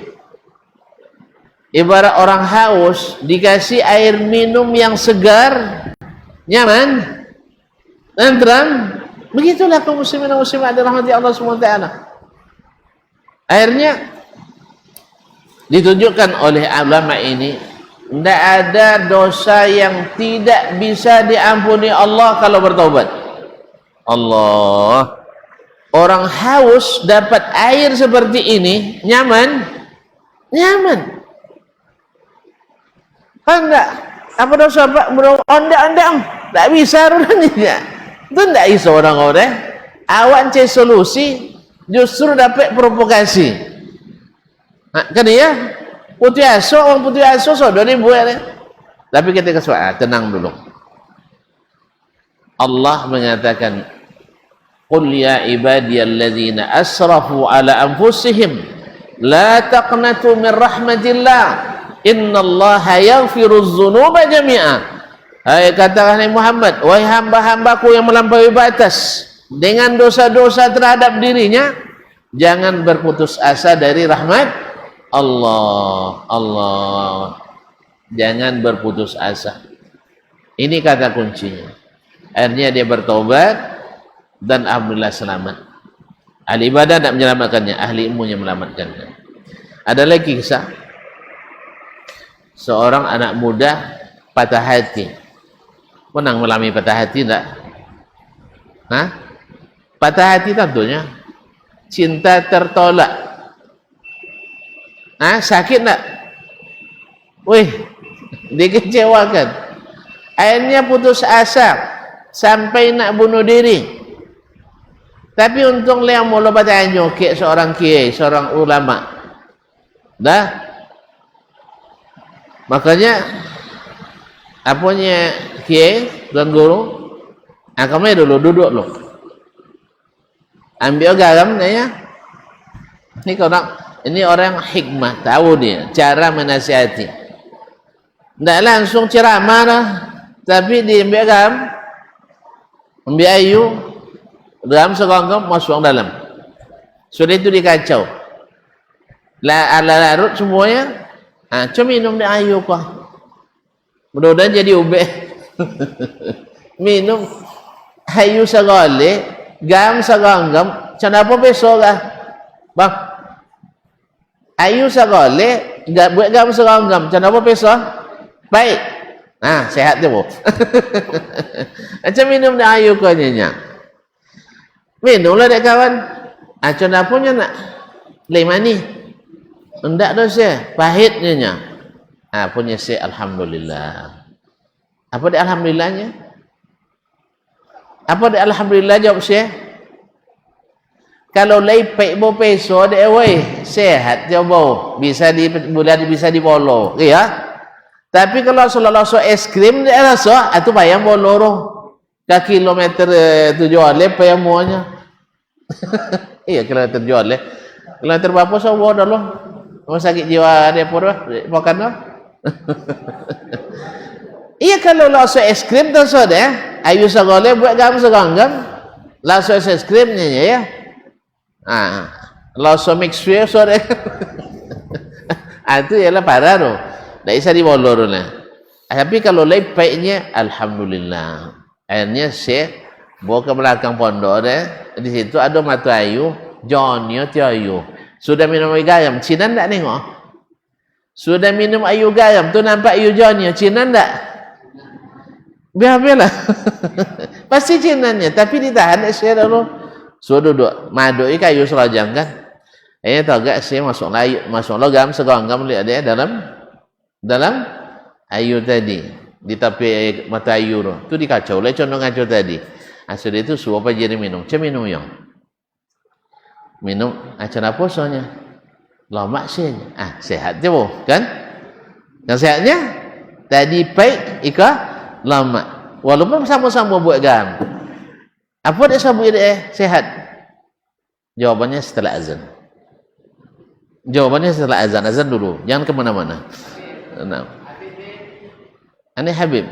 Ibarat orang haus dikasih air minum yang segar, nyaman, tentram. Begitulah kaum muslimin dan muslimat dirahmati Allah SWT. Akhirnya ditunjukkan oleh ulama ini, tidak ada dosa yang tidak bisa diampuni Allah kalau bertaubat. Allah Orang haus dapat air seperti ini nyaman, nyaman. Kan enggak? Apa dosa Pak? Anda tak bisa orangnya. Itu enggak bisa orang-orang. Awak cari solusi, justru dapat provokasi. Nah, kan ya? Orang putih aso sudah dibuat. Tapi ketika tenang dulu. Allah mengatakan, "Qul ya ibadiyalladzina asrafu ala anfusihim la taqnatu min rahmatillah innallaha yaghfiruz dzunuba jami'a." Hai katakan Muhammad, wahai hamba-hambaku yang melampaui batas dengan dosa-dosa terhadap dirinya, jangan berputus asa dari rahmat Allah. Jangan berputus asa. Ini kata kuncinya. Akhirnya dia bertobat dan alhamdulillah selamat. Ahli ibadah tak menyelamatkannya, ahli ilmu yang menyelamatkannya. Ada lagi kisah seorang anak muda patah hati. Pernah mengalami patah hati tak? Hah? Patah hati tentunya cinta tertolak. Sakit tak? Wih, dikecewakan. Akhirnya putus asa sampai nak bunuh diri. Tapi untung yang mula patah nyokek seorang kiai, seorang ulama. Dah. Makanya apanya kiai dan guru, kamu dulu duduk loh. Ambil garam ya. Ini orang hikmah, tahu dia cara menasihati. Tidak langsung ceramah lah, tapi diambil garam, ambil ayu, garam segonggam masuk dalam. Sudah itu dikacau. Larut semuanya. Cuma minum di ayu kok. Mudah-mudahan jadi ubeh. Minum ayu segole, garam segonggam. Kenapa besok lah, bang? Ayu segole, buat garam segonggam. Kenapa besok? Baik. Sehat dia bu. Macam minum dah ayu kau nyenyak. Minumlah dek kawan. Macam apa nya nak? Lima ni. Endak dah saya. Pahit nyenyak. Punya saya alhamdulillah. Apa dek alhamdulillahnya? Apa dek alhamdulillah jawab saya? Kalau lepek bo peso dek weh sehat jauh bo. Bisa bisa dipolo. Ya. Tapi kalau selalu es krim dia rasa itu bayang boloro ke kilometer tujuan payah muanya. Iya kilometer jual kilometer berapa so bodoh loh. Mau sakit jiwa dia pun makan loh. Iya kalau langsung es krim tu so deh, ayu segole buat garam seganggam, langsung es krimnya ya. Langsung mix so deh. Itu ialah parah tu. Tak bisa dibolor lah. Tapi kalau lepeknya, alhamdulillah. Akhirnya saya bawa ke belakang pondok deh. Di situ ada matu ayu, Johnny ayu. Sudah minum ayu garam, Cina tak nengok? Sudah minum ayu garam, tu nampak ayu Johnny, Cina tak? Biar-biarlah. Pasti Cinanya, tapi ditahan saya dulu. Sudah duduk, madu ini kayu serajang kan? Tahu gak saya masuk logam segonggam lihat dia dalam ayu tadi di tepi mata ayu tu dikacau oleh condong kacau tadi. Sudah itu suap aja dia minum. Minum yang minum acara posanya lama sih. Sehat je boh kan? Yang sehatnya tadi baik ika lama. Walaupun sama-sama buat gam. Apa dia sabut dia sehat? Jawabannya setelah azan. Azan dulu. Jangan kemana-mana. Ini Habib.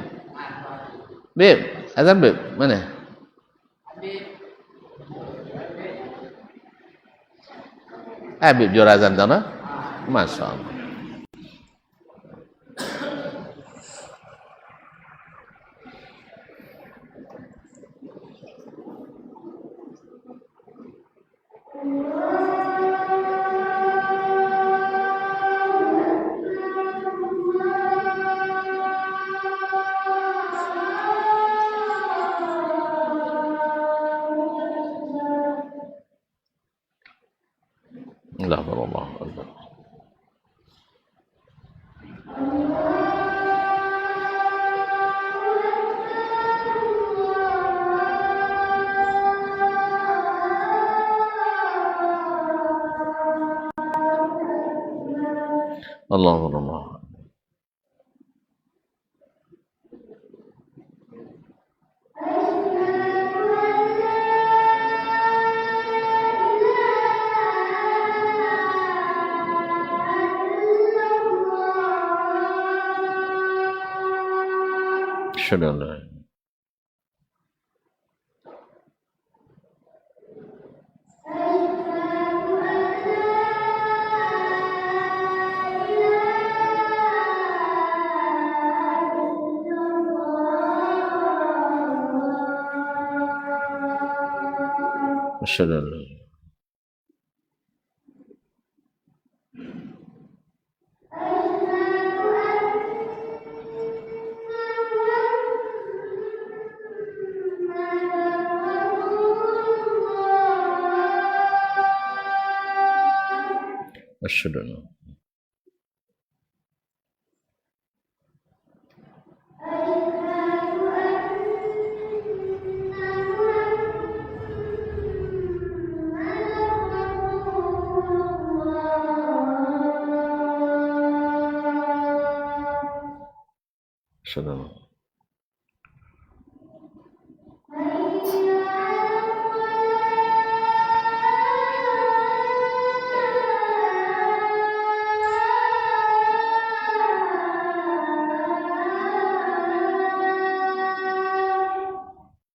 Bib, azan Bib, mana? Habib juara azan tanah. Masya Allah. Astagfirullah. Allah. Asyhadu an la asyhadu an la asyhadu an la asyhadu an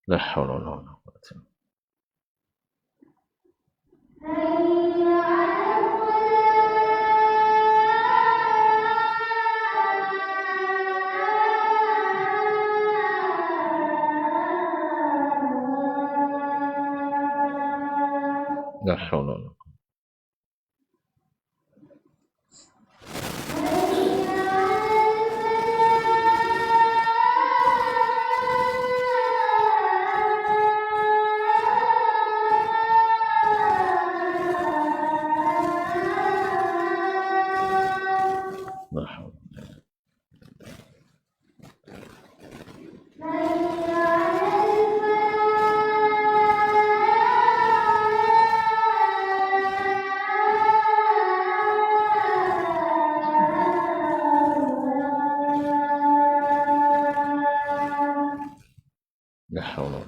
la haula wa la quwwata la haula wa la la haula wa la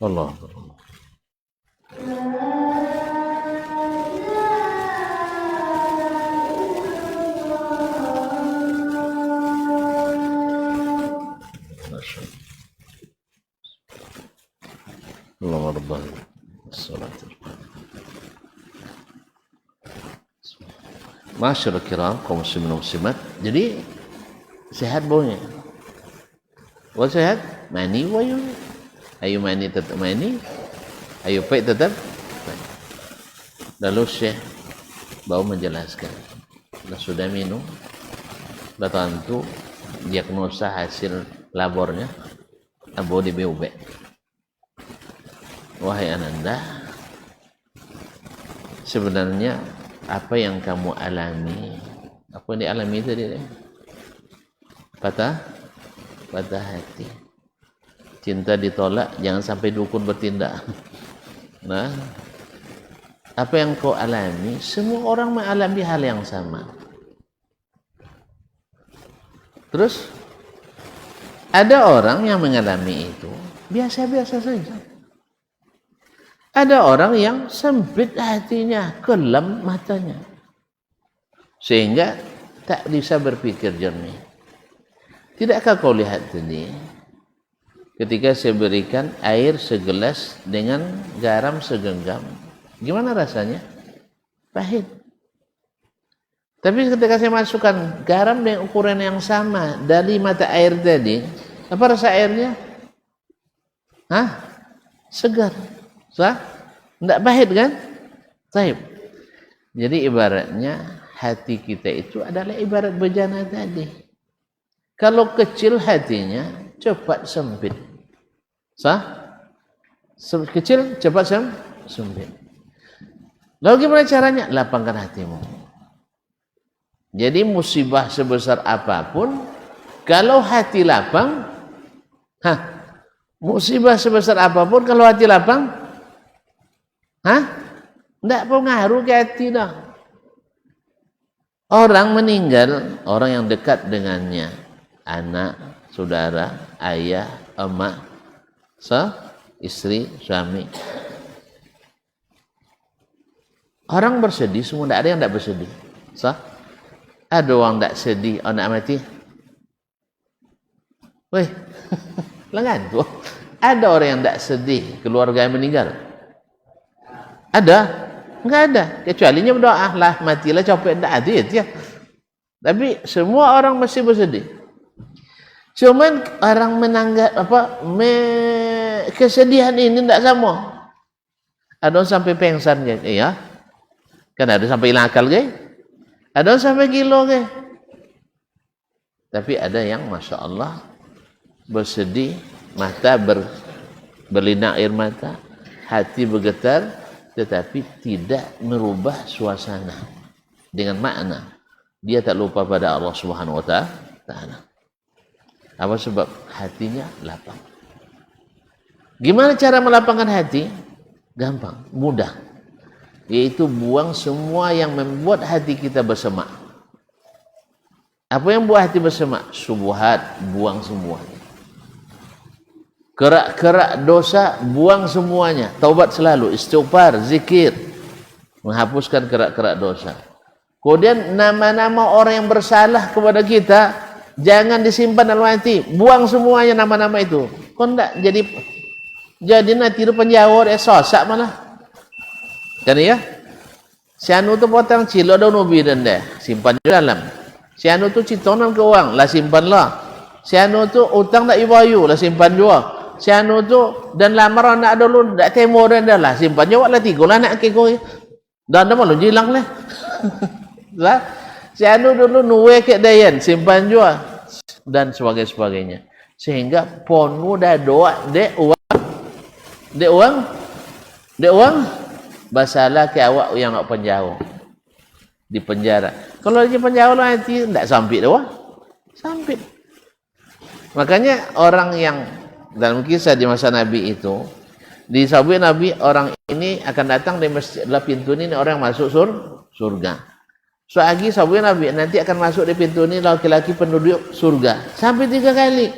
Allah. Allah mardhan. Assalatu. Masyaallah kiram kaum muslimin muslimat. Jadi sehat baunya. Wal sehat mani wayu. Ayo mani tetap mani. Ayo baik tetap. Lalu Syekh bau menjelaskan. Sudah minum. Sudah tentu diagnosa hasil labornya abu di BUB. Wahai ananda, sebenarnya apa yang kamu alami, apa yang dialami tadi? Patah hati, cinta ditolak, jangan sampai dukun bertindak. Nah, apa yang kau alami, semua orang mengalami hal yang sama. Terus ada orang yang mengalami itu biasa-biasa saja. Ada orang yang sempit hatinya, kelam matanya, sehingga tak bisa berpikir jernih. Tidakkah kau lihat tadi, ketika saya berikan air segelas dengan garam segenggam, gimana rasanya? Pahit. Tapi ketika saya masukkan garam dengan ukuran yang sama dari mata air tadi, apa rasa airnya? Segar. Sah? Tidak pahit kan? Baik. Jadi ibaratnya hati kita itu adalah ibarat bejana tadi. Kalau kecil hatinya, cepat sempit. Sah? Kecil, cepat sempit. Lalu gimana caranya? Lapangkan hatimu. Jadi musibah sebesar apapun, kalau hati lapang, musibah sebesar apapun, kalau hati lapang, tidak pengaruh ke hati dah. Orang meninggal, orang yang dekat dengannya, anak, saudara, ayah, emak, istri, suami. Orang bersedih, semua tidak ada yang tidak bersedih. Ada orang tidak sedih, anak mati. Weh, lengan tu. Ada orang yang tidak sedih, keluarga yang meninggal. Ada? Enggak ada. Kecualinya berdoa, lah matilah capek, tidak ada ya. Tapi semua orang mesti bersedih. Cuman orang menanggap kesedihan ini tidak sama. Ada orang sampai pengsan ke? Iya. Kan ada sampai hilang akal ke? Ada orang sampai gila ke? Tapi ada yang Masya Allah bersedih, mata berlinang air mata, hati bergetar, tetapi tidak merubah suasana dengan makna. Dia tak lupa pada Allah Subhanahu wa Ta'ala. Apa sebab? Hatinya lapang. Gimana cara melapangkan hati? Gampang, mudah. Yaitu buang semua yang membuat hati kita bersemak. Apa yang buat hati bersemak? Syubhat, buang semuanya. Kerak-kerak dosa, buang semuanya. Taubat selalu, istighfar, zikir, menghapuskan kerak-kerak dosa. Kemudian nama-nama orang yang bersalah kepada kita jangan disimpan dalam hati, buang semuanya nama-nama itu. Kau tidak jadi nanti itu penjawab sosak malah. Kan ya? Si anu tu potong cilok daun ubi dan deh, simpan di dalam. Si anu tu citonan ke uang, lah simpanlah. Si anu tu utang tak ibayu, lah simpan juga. Si anu tu dan lamar anak dulu tak temo dan dah lah simpan juga lah tiga lah nak kekoi. Dan dah malu jilang lah. Lah. Si anu dulu nuwe ke dayan, simpan juga dan sebagainya. Sehingga ponu dah doa dek uang basalah ke awak yang awak penjauh di penjara. Kalau di penjauh lah nanti tidak sampit dah, sampit. Makanya orang yang dalam kisah di masa Nabi itu disabui Nabi, orang ini akan datang di masjid lah pintu ini orang yang masuk surga. Soagi sabui Nabi nanti akan masuk di pintu ini laki-laki penduduk surga sampai 3 kali.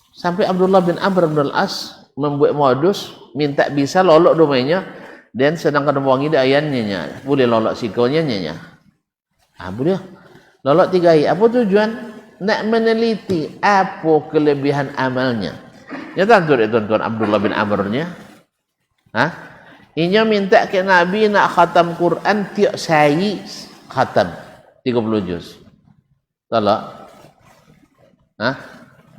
Sampai Abdullah bin Amr bin Al-As membuat modus minta bisa lolok domainnya. Dan sedangkan wangi dia ayatnya boleh lolok sikonya nya. Boleh lolok 3 hari. Apa tujuan? Nak meneliti apa kelebihan amalnya. Ya tuan-tuan Abdullah bin Amrnya. Inya minta ke Nabi nak khatam Quran tiap hari khatam 30 juz. Tolak.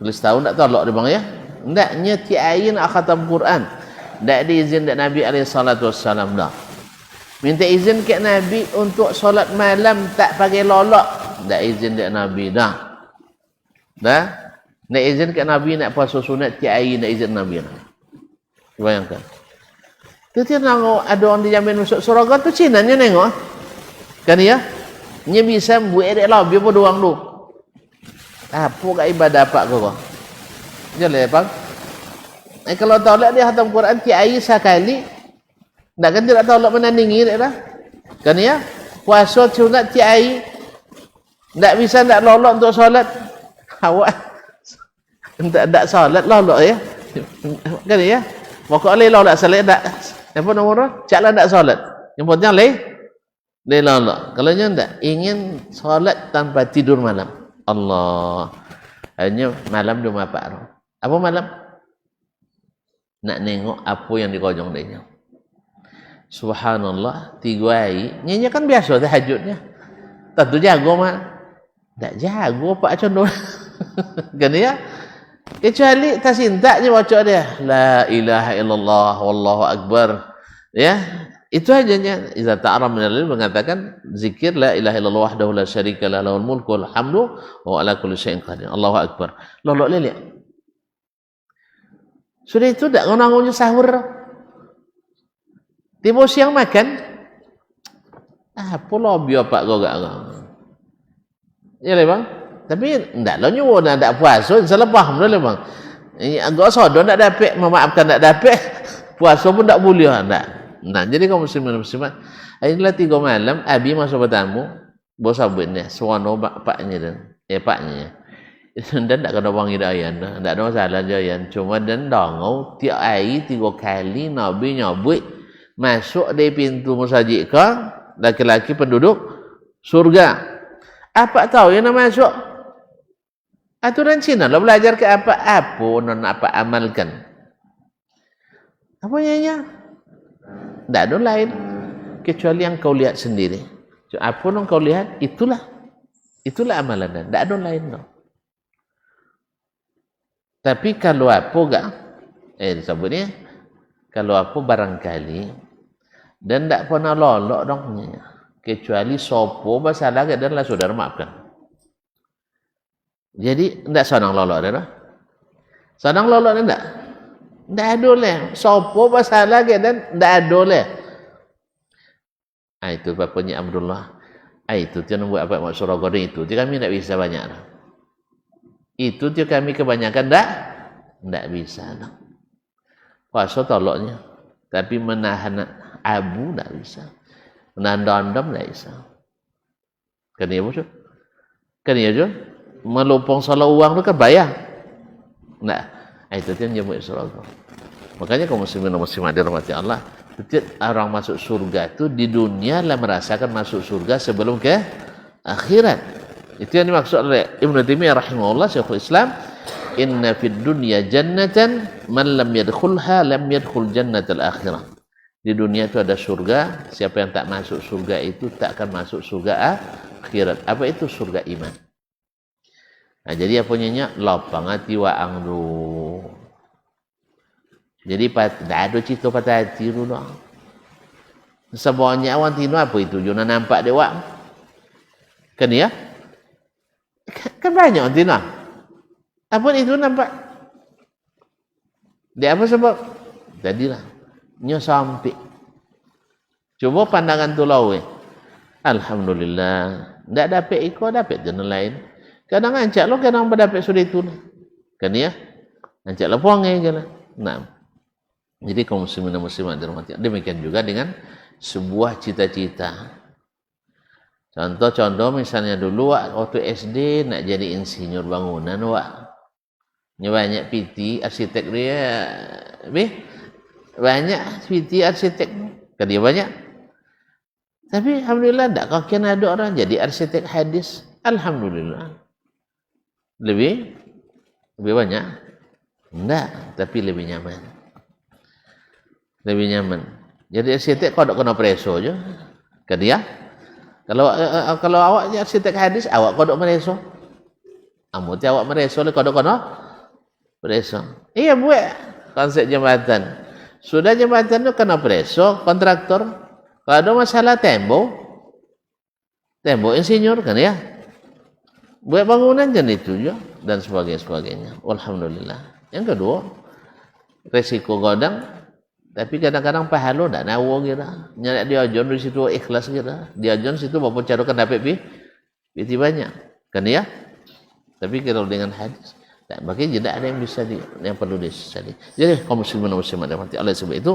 Tulis tahun tak tolak dia bang ya? Hendaknya tiap hari nak khatam Quran. Tak diizin dari Nabi SAW dah. Minta izin ke Nabi untuk solat malam tak pakai lolok. Tak izin dari Nabi dah. Dah? Tak izin ke Nabi nak puasa sunat tiap hari, tak izin Nabi dah. Bayangkan. Itu nengok ada orang dijamin masuk surga tu Cina nya nengok. Kan ya? Nya bisa buat dek lah biar doang lu. Apa kat ibadah apa kau? Jalan apa? Kalau tolak dia khatam Quran tiap hari sekali, tak kan tidak tolak menandingi dia dah. Kan ya? Puasa sunat tiap hari, tak bisa tak lolok untuk solat. Awak tak solat lolok ya. Kan ya? Maka oleh lolok solat tak. Apa nombor? Caklah tak solat. Yang penting leh lolok. Kalau nya tak ingin solat tanpa tidur malam. Allah. Hanya malam 24. Apa malam? Nak nengok apa yang dikojong dia. Subhanallah, 3 hari. Nyanyi kan biasa tahajudnya. Tentu jago mah. Tak jago pak condong. Kan ya? Kecuali tak sintak je baca dia. La ilaha illallah wallahu akbar. Ya. Itu hajanya. Iza ta'aram minal ilm mengatakan zikir la ilaha illallah wahdahu la syarika lah lahul mulku wal hamdu wa ala kulli syai'in qadir. Allahu akbar. Lolok lele. Sudah itu tak ngonangonnya sahur. Tiba siang makan. Apa lobby pak kau gak kau? Ya le bang. Tapi ndak lo nyuwun ndak puasa selepas boleh bang. Agak sodo ndak dapat memaafkan ndak dapat. Puasa pun ndak boleh ndak. Nah, jadi kaum muslimin muslimat, inilah 3 malam abi masuk bertamu, bos abutnya, suano paknya dan paknya. Dan tak kena wangi dayan, tak ada masalah dayan. Cuma dan dongau tiap hari 3 kali Nabi nyabut masuk dari pintu masjid ke laki-laki penduduk surga. Apa tahu yang nak masuk? Aturan Cina lo belajar ke apa non apa amalkan. Apa nyanyi? Tak ada lain kecuali yang kau lihat sendiri. Apa yang kau lihat itulah amalan. Tak ada lain no. Tapi kalau apa gak disebutnya kalau apa barangkali dan tak pernah lolok dongnya kecuali sopo masalah ke dan lah saudara maafkan. Jadi tak sonang lolok dah. Sonang lolok dah tak? Tak ada lah. Sopo masalah ke dan tak ada lah. Itu bapanya Abdullah. Itu dia nak buat apa mak surah goreng itu. Dia kami tak bisa banyak lah. Itu dia kami kebanyakan tak bisa lah. Puasa toloknya. Tapi menahan abu tak bisa. Menahan dendam tak bisa. Kan iya bos? Kan iya jo? Melupang salah uang tu kan bayar. Tak. Itu dia yang nyebut surga. Makanya kaum muslimin dan muslimat dirahmati Allah, setiap orang masuk surga itu di dunia lah merasakan masuk surga sebelum ke akhirat. Itu yang dimaksud oleh Ibnu Taimiyah rahimahullah, Syekhul Islam, inna fid dunya jannatan man lam yadkhulha lam yadkhul jannatal akhirah. Di dunia itu ada surga, siapa yang tak masuk surga itu tak akan masuk surga akhirat. Apa itu surga iman? Nah, jadi apa nyanyi? Lapang hati wa angdu. Jadi tak ada cerita patah hati dulu. Sebanyak awak tino apa itu? Jona nampak dia wak. Kan ya? Kan banyak orang tino. Apa itu nampak? Dia apa sebab? Jadilah. Nya sampai. Coba pandangan tu lawe. Alhamdulillah. Tak dapat ikut, dapat jenis lain. Kadang ancak lo, kadang berdapat sudah itu. Kan ya? Ancak lo puangnya je lah. Nah. Jadi kaum muslimin dan muslimat dirahmati. Demikian juga dengan sebuah cita-cita. Contoh-contoh misalnya dulu waktu SD nak jadi insinyur bangunan banyak PT arsitek dia banyak PT arsitek kan dia banyak. Tapi alhamdulillah tak kakian ada orang jadi arsitek hadis. Alhamdulillah. Lebih banyak? Enggak, tapi lebih nyaman. Lebih nyaman. Jadi arsitek kau tak kena preso je. Kan dia? Kalau awak jadi arsitek hadis, awak kau tak preso. Amuti awak preso le kau tak kena preso. Iya buat konsep jembatan. Sudah jembatan tu kena preso kontraktor. Kalau ada masalah tembok insinyur kan ya. Buat bangunan jenis itu je dan sebagainya. Alhamdulillah. Yang kedua, resiko godang. Tapi kadang-kadang pahala tak nawa kira. Nyadak diajon di situ ikhlas kira. Diajon situ bapa carokan dapat pi banyak. Kan ya? Tapi kalau dengan hadis tak bagi tidak ada yang bisa yang perlu disesali. Jadi kaum muslimin dan muslimat dirahmati Allah sebab itu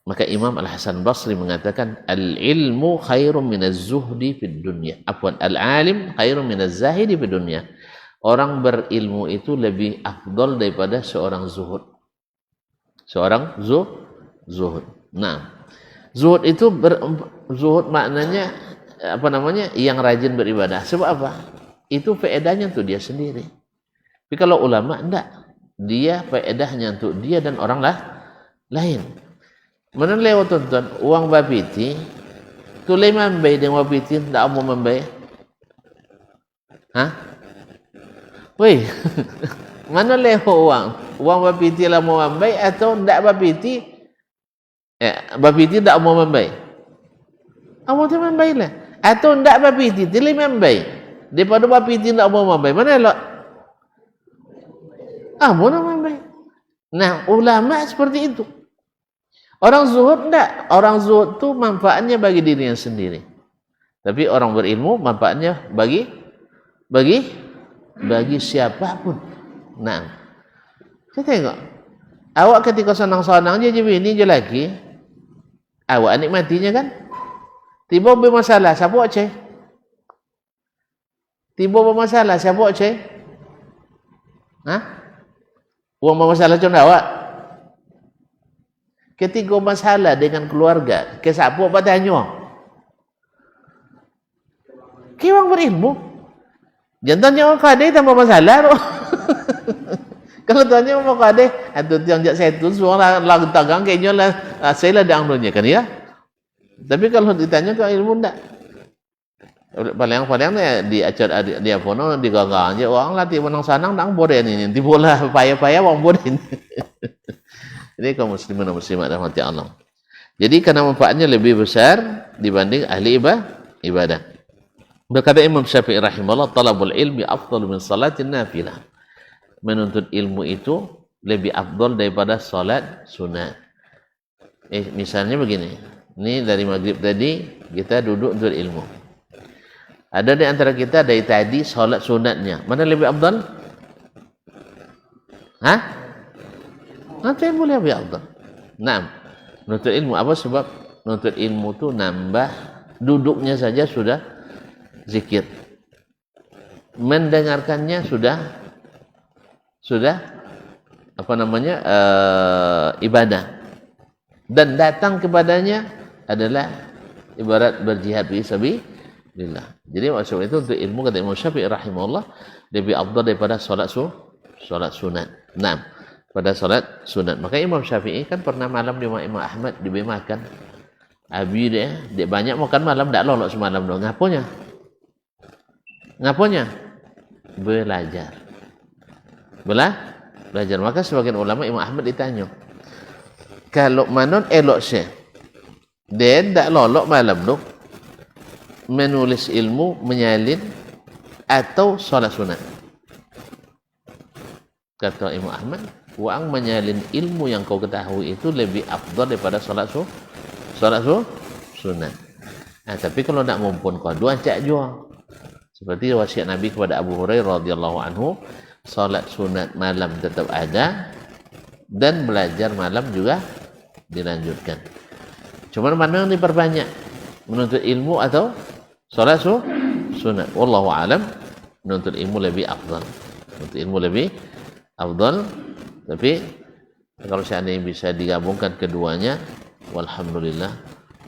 maka Imam Al-Hasan Basri mengatakan al-ilmu khairun minaz zuhdi fid dunya. Afwan, al-alim khairun minaz zahidi fid dunya. Orang berilmu itu lebih afdal daripada seorang zuhud. Seorang zuhud. Nah, zuhud itu zuhud maknanya apa namanya? Yang rajin beribadah. Sebab apa? Itu faedahnya untuk dia sendiri. Tapi kalau ulama enggak. Dia faedahnya untuk dia dan orang lain. Mana lewat tonton uang bapiti tu le mambai dengan bapiti tak mau mambai. Hah? Woi. Mana lewat uang bapiti lah mau mambai atau ndak bapiti bapiti tak mau membaik. Amo tu membaik lah. Atau ndak bapiti tu lebih membaik. Daripada bapiti tak mau membaik. Mana elok? Amo nak membaik. Nah, ulama seperti itu. Orang zuhud enggak. Orang zuhud tu manfaatnya bagi dirinya sendiri. Tapi orang berilmu manfaatnya bagi siapapun. Nah, saya tengok. Awak ketika senang-senang je bini je lagi. Awak nikmatinya kan? Tiba bermasalah, siapa cek? Tiba bermasalah, siapa cek? Hah? Uang bermasalah macam awak? Ketika masalah dengan keluarga, ke siapa bertanya? Ke orang berilmu. Jangan tanya orang kadeh tambah masalah tu. Kalau tanya orang kadeh, atau yang jak saya tu, semua lagu tagang kayaknya lah, saya lah dianggunya kan ya. Tapi kalau ditanya ke ilmu enggak. Paling ni di acara dia pun di gagang je orang latih menang sanang nang boleh ni. Nanti bola payah-payah orang boleh. Ini kaum muslimin dan muslimat rahmati Allah. Jadi karena manfaatnya lebih besar dibanding ahli ibadah. Berkata Imam Syafi'i rahimahullah, talabul ilmi afdal min salatin nafilah. Menuntut ilmu itu lebih afdal daripada salat sunat. Misalnya begini. Ini dari maghrib tadi kita duduk untuk ilmu. Ada di antara kita dari tadi salat sunatnya. Mana lebih afdal? Hah? Nanti boleh lebih afdal. Nah, menuntut ilmu apa sebab? Menuntut ilmu tu nambah duduknya saja sudah zikir. Mendengarkannya sudah apa namanya? Ibadah. Dan datang kepadanya adalah ibarat berjihad fi sabilillah. Jadi maksud itu untuk ilmu kata Imam Syafi'i rahimahullah lebih afdal daripada salat sunat. Nah, pada salat sunat. Maka Imam Syafi'i kan pernah malam di Imam Ahmad diberi makan. Abi dia banyak makan malam tak lolok semalam dong. Ngaponya? Belajar. Belajar. Maka sebagian ulama Imam Ahmad ditanya, kalau manon elok syekh, dia tak lolok malam tu menulis ilmu, menyalin atau solat sunat. Kata Imam Ahmad, wang menyalin ilmu yang kau ketahui itu lebih afdal daripada solat sunat. Nah, tapi kalau nak mumpun kau dua cak jua. Seperti wasiat Nabi kepada Abu Hurairah radhiyallahu anhu, solat sunat malam tetap ada dan belajar malam juga dilanjutkan. Cuma mana yang diperbanyak? Menuntut ilmu atau solat sunat? Wallahu alam, menuntut ilmu lebih afdal. Menuntut ilmu lebih afdal. Tapi kalau seandainya bisa digabungkan keduanya, walhamdulillah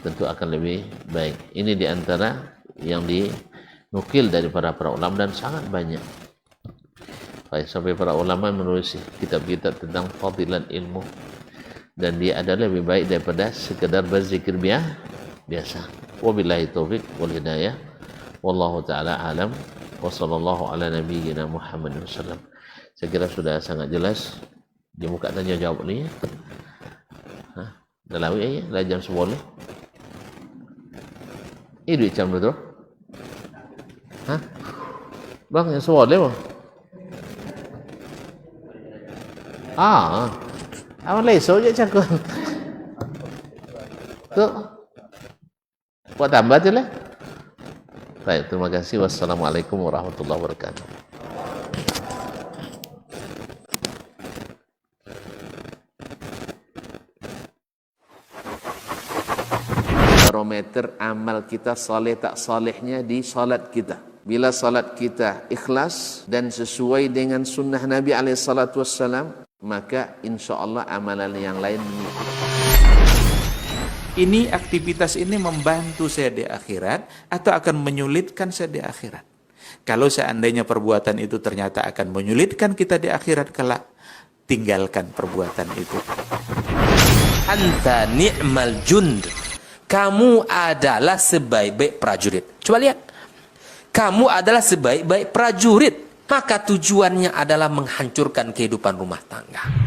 tentu akan lebih baik. Ini diantara yang dinukil dari para ulama dan sangat banyak. Sampai para ulama menulis kitab-kitab tentang fadilat ilmu. Dan dia adalah lebih baik daripada sekedar berzikir biasa. Wabillahi taufiq wal hidayah. Wallahu taala alam. Wa sallallahu ala nabiyyina Muhammad sallam. Saya kira sudah sangat jelas. Dia buka tanya jawab ni. Dah lawi dah jam 10. Ini duit jam tu. Bang yang 10 bang. Awak leso je cakap. Tu. Buat tambah je lah. Baik, terima kasih. Wassalamualaikum warahmatullahi wabarakatuh. Barometer amal kita saleh tak salehnya di salat kita. Bila salat kita ikhlas dan sesuai dengan sunnah Nabi SAW, maka insya-Allah amalan yang lain. Ini aktivitas ini membantu saya di akhirat atau akan menyulitkan saya di akhirat. Kalau seandainya perbuatan itu ternyata akan menyulitkan kita di akhirat kelak, tinggalkan perbuatan itu. Anta ni'mal jund. Kamu adalah sebaik-baik prajurit. Coba lihat. Kamu adalah sebaik-baik prajurit. Maka tujuannya adalah menghancurkan kehidupan rumah tangga.